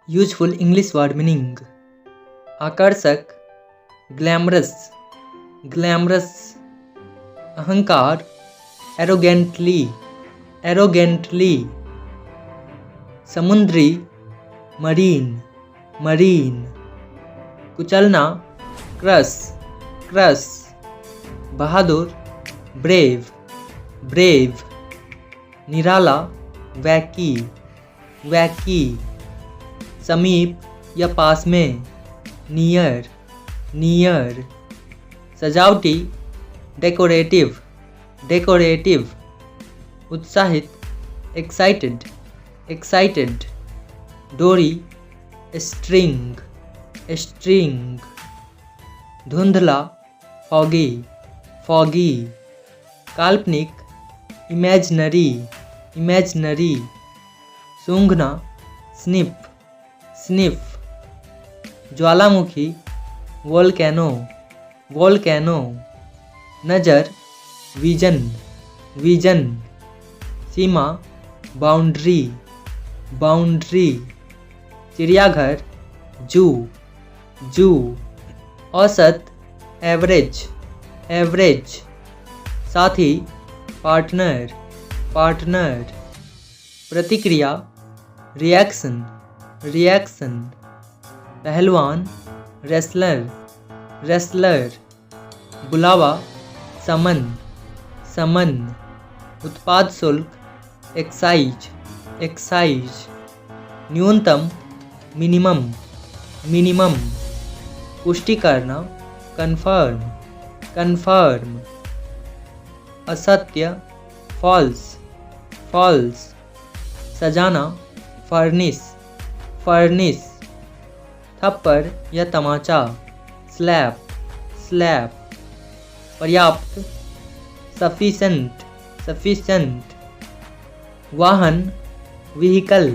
Useful English word meaning आकर्षक, glamorous, glamorous. अहंकार, arrogantly, arrogantly. समुद्री, मरीन, मरीन। कुचलना, क्रश, क्रश। बहादुर, ब्रेव, ब्रेव। निराला, वैकी, वैकी। समीप या पास में, नियर, नियर। सजावटी, डेकोरेटिव, डेकोरेटिव। उत्साहित, एक्साइटेड, एक्साइटेड। डोरी, स्ट्रिंग, स्ट्रिंग। धुंधला, फॉगी, फॉगी। काल्पनिक, इमेजिनरी, इमेजिनरी। सूंघना, स्निफ, स्निफ। ज्वालामुखी, वोल्केनो, वोल्केनो। नज़र, विजन, विजन। सीमा, बाउंड्री, बाउंड्री। चिड़ियाघर, जू, जू। औसत, एवरेज, एवरेज। साथी, पार्टनर, पार्टनर। प्रतिक्रिया, रिएक्शन, रिएक्शन। पहलवान, रेसलर, रेसलर। बुलावा, समन, समन। उत्पाद शुल्क, एक्साइज, एक्साइज। न्यूनतम, मिनिमम, मिनिमम। पुष्टि करना, कन्फर्म, कन्फर्म। असत्य, फॉल्स, फॉल्स। सजाना, फर्निश, फर्निश। थप्पड़ या तमाचा, स्लैप, स्लैप। पर्याप्त, सफिशेंट, सफिशेंट। वाहन, व्हीकल,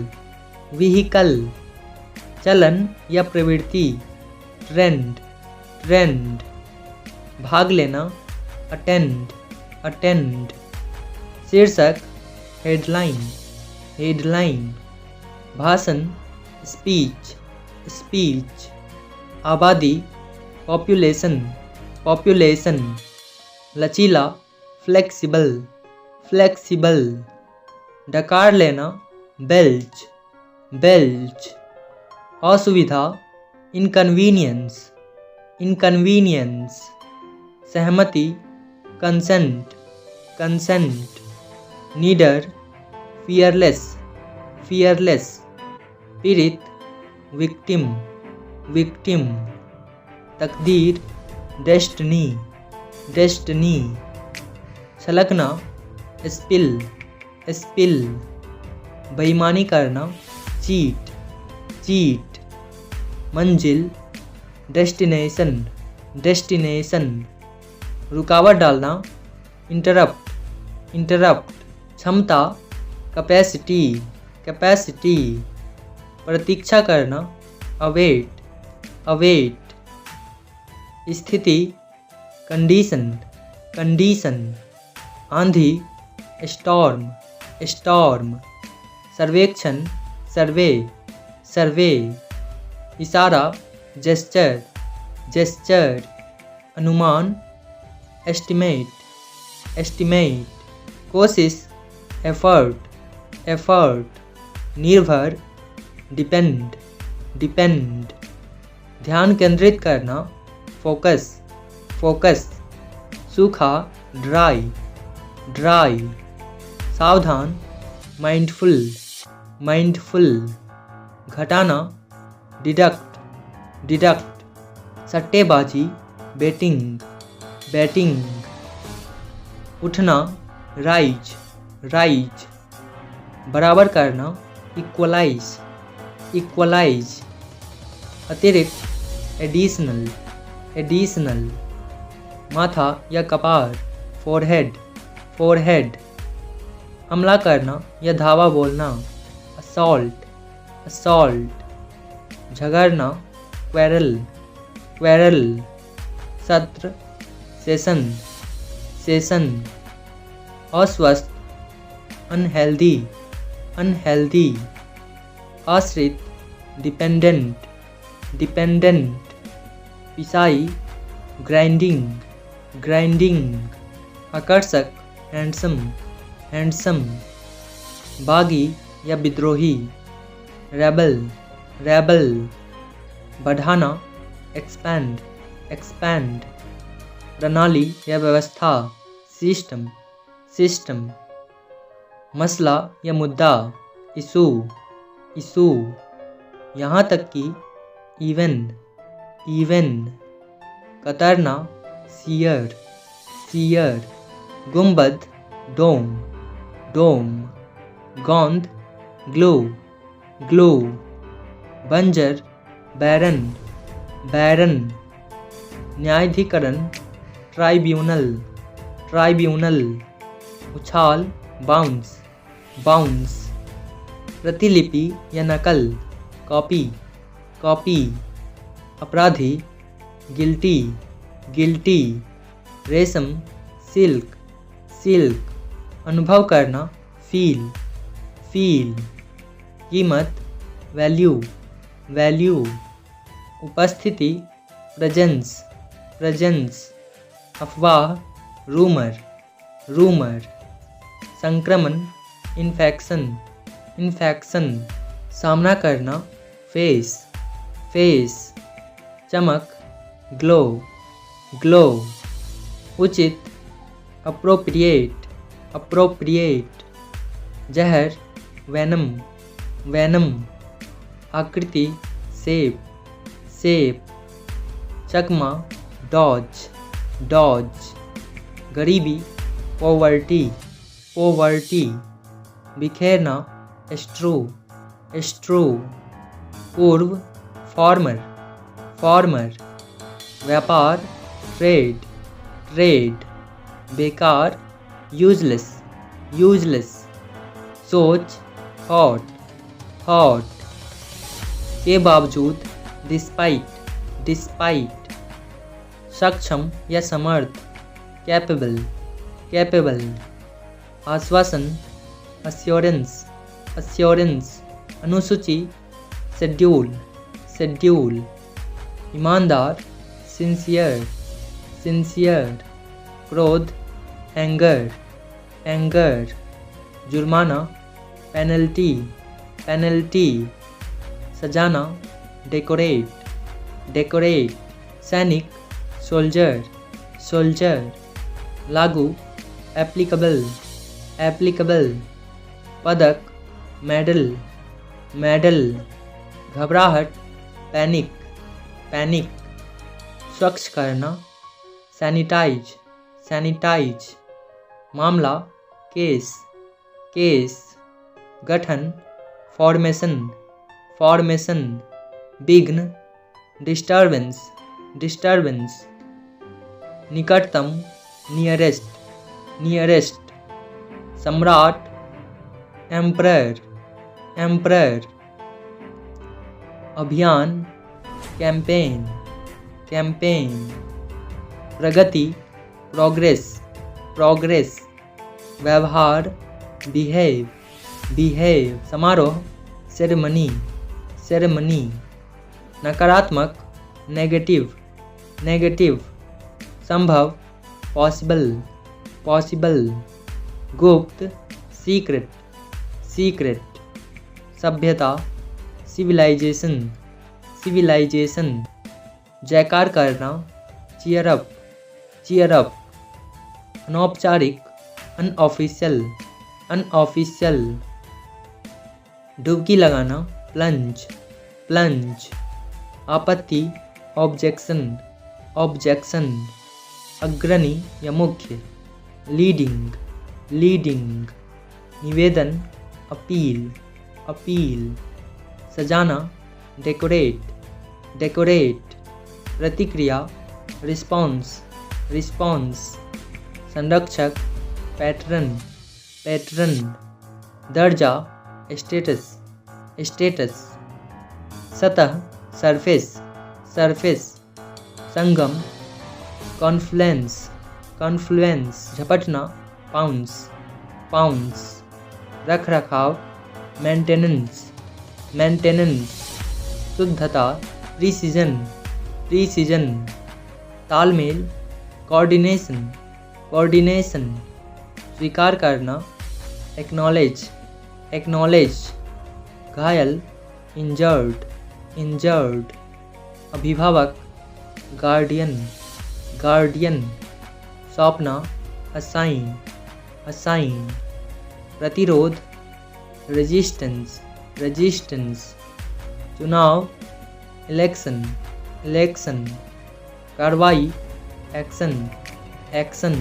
व्हीकल। चलन या प्रवृत्ति, ट्रेंड, ट्रेंड। भाग लेना, अटेंड, अटेंड। शीर्षक, हेडलाइन, हेडलाइन। भाषण, स्पीच, स्पीच। आबादी, पॉपुलेशन, पॉपुलेशन। लचीला, फ्लेक्सिबल, फ्लेक्सिबल। डकार लेना, बेल्च, बेल्च। असुविधा, इनकन्वीनियंस, इनकन्वीनियंस। सहमति, कंसेंट, कंसेंट। नीडर, फियरलेस, फियरलेस। पीड़ित, विक्टिम, विक्टिम। तकदीर, डेस्टिनी, डेस्टिनी। छलकना, स्पिल, स्पिल। बेईमानी करना, चीट, चीट। मंजिल, डेस्टिनेशन, डेस्टिनेशन। रुकावट डालना, इंटरप्ट, इंटरप्ट। क्षमता, कैपेसिटी, कैपेसिटी। प्रतीक्षा करना, अवेट, अवेट। स्थिति, कंडीशन, कंडीशन। आंधी, स्टॉर्म, स्टॉर्म। सर्वेक्षण, सर्वे, सर्वे। इशारा, जेस्चर, जेस्चर। अनुमान, एस्टिमेट, एस्टिमेट। कोशिश, एफर्ट, एफर्ट। निर्भर, डिपेंड, डिपेंड। ध्यान केंद्रित करना, फोकस, फोकस। सूखा, ड्राई, ड्राई। सावधान, माइंडफुल, माइंडफुल। घटाना, डिडक्ट, डिडक्ट। सट्टेबाजी, बेटिंग, बैटिंग। उठना, राइज, राइज। बराबर करना, इक्वलाइज, इक्वलाइज। अतिरिक्त, एडिशनल, एडिशनल। माथा या कपार, फोरहेड, फोरहेड। हमला करना या धावा बोलना, असॉल्ट, असॉल्ट। झगड़ना, क्वेरल, क्वेरल। सत्र, सेशन, सेशन। अस्वस्थ, अनहेल्दी, अनहेल्दी। आश्रित, डिपेंडेंट डिपेंडेंट, पिसाई ग्राइंडिंग ग्राइंडिंग, आकर्षक हैंडसम हैंडसम, बागी या विद्रोही रेबल रेबल, बढ़ाना एक्सपैंड एक्सपैंड, प्रणाली या व्यवस्था सिस्टम सिस्टम, मसला या मुद्दा इशू इशू, यहाँ तक कि इवन इवन, कतरना सियर सियर, गुंबद डोम डोम, गोंद ग्लो ग्लो, बंजर बैरन बैरन, न्यायाधिकरण ट्राइब्यूनल ट्राइब्यूनल, उछाल बाउंस बाउंस, प्रतिलिपि या नकल कॉपी कॉपी, अपराधी गिल्टी गिल्टी, रेशम सिल्क सिल्क, अनुभव करना फील फील, कीमत वैल्यू वैल्यू, उपस्थिति प्रेजेंस प्रेजेंस, अफवाह रूमर रूमर, संक्रमण इन्फेक्शन इन्फेक्शन, सामना करना फेस फेस, चमक ग्लो ग्लो, उचित अप्रोप्रिएट अप्रोप्रिएट, जहर वेनम वेनम, आकृति सेप सेप, चकमा डॉज डॉज, गरीबी पॉवर्टी पॉवर्टी, बिखेरना एस्ट्रो एस्ट्रो, पूर्व फार्मर फार्मर, व्यापार ट्रेड ट्रेड, बेकार यूजलेस यूजलेस, सोच थॉट थॉट, के बावजूद डिस्पाइट डिस्पाइट, सक्षम या समर्थ कैपेबल कैपेबल, आश्वासन अश्योरेंस अश्योरेंस, अनुसूची शेड्यूल शेड्यूल, ईमानदार सिंसियर सिंसियर, क्रोध एंगर एंगर, जुर्माना पेनल्टी पेनल्टी, सजाना डेकोरेट डेकोरेट, सैनिक सोल्जर सोल्जर, लागू एप्लीकेबल एप्लीकेबल, पदक मेडल मेडल, घबराहट पैनिक पैनिक, स्वच्छ करना सैनिटाइज सैनिटाइज, मामला केस केस, गठन फॉर्मेशन फॉर्मेशन, विघ्न डिस्टर्बेंस डिस्टर्बेंस, निकटतम नियरेस्ट नियरेस्ट, सम्राट एम्परर एम्परर, अभियान कैंपेन कैंपेन, प्रगति प्रोग्रेस प्रोग्रेस, व्यवहार बिहेव बिहेव, समारोह सेरेमनी सेरेमनी, नकारात्मक नेगेटिव नेगेटिव, संभव पॉसिबल पॉसिबल, गुप्त सीक्रेट सीक्रेट, सभ्यता सिविलाइजेशन सिविलाइजेशन, जयकार करना चीयर अप, अनौपचारिक अनऑफिशियल अनऑफिशियल, डुबकी लगाना प्लंज प्लंज, आपत्ति ऑब्जेक्शन ऑब्जेक्शन, अग्रणी या मुख्य लीडिंग लीडिंग, निवेदन अपील अपील, सजाना डेकोरेट डेकोरेट, प्रतिक्रिया रिस्पॉन्स रिस्पॉन्स, संरक्षक पैटर्न पैटर्न, दर्जा स्टेटस स्टेटस, सतह सरफेस सरफेस, संगम कॉन्फ्लुएंस कॉन्फ्लुएंस, झपटना पाउंस पाउंस, रख रखाव मेंटेनेंस मेंटेनेंस, शुद्धता, प्रिसीजन, प्रिसीजन। तालमेल, कोऑर्डिनेशन, कोऑर्डिनेशन। स्वीकार करना, एक्नॉलेज, एक्नॉलेज। घायल, इंजर्ड, इंजर्ड। अभिभावक, गार्डियन, गार्डियन। सौंपना, असाइन, असाइन। प्रतिरोध, रेजिस्टेंस, रेजिस्टेंस। चुनाव, इलेक्शन, इलेक्शन। कार्रवाई, एक्शन, एक्शन।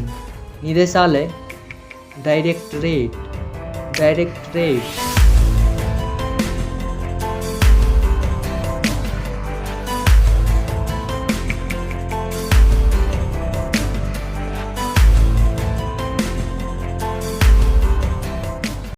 निदेशालय, डायरेक्टरेट, डायरेक्टरेट।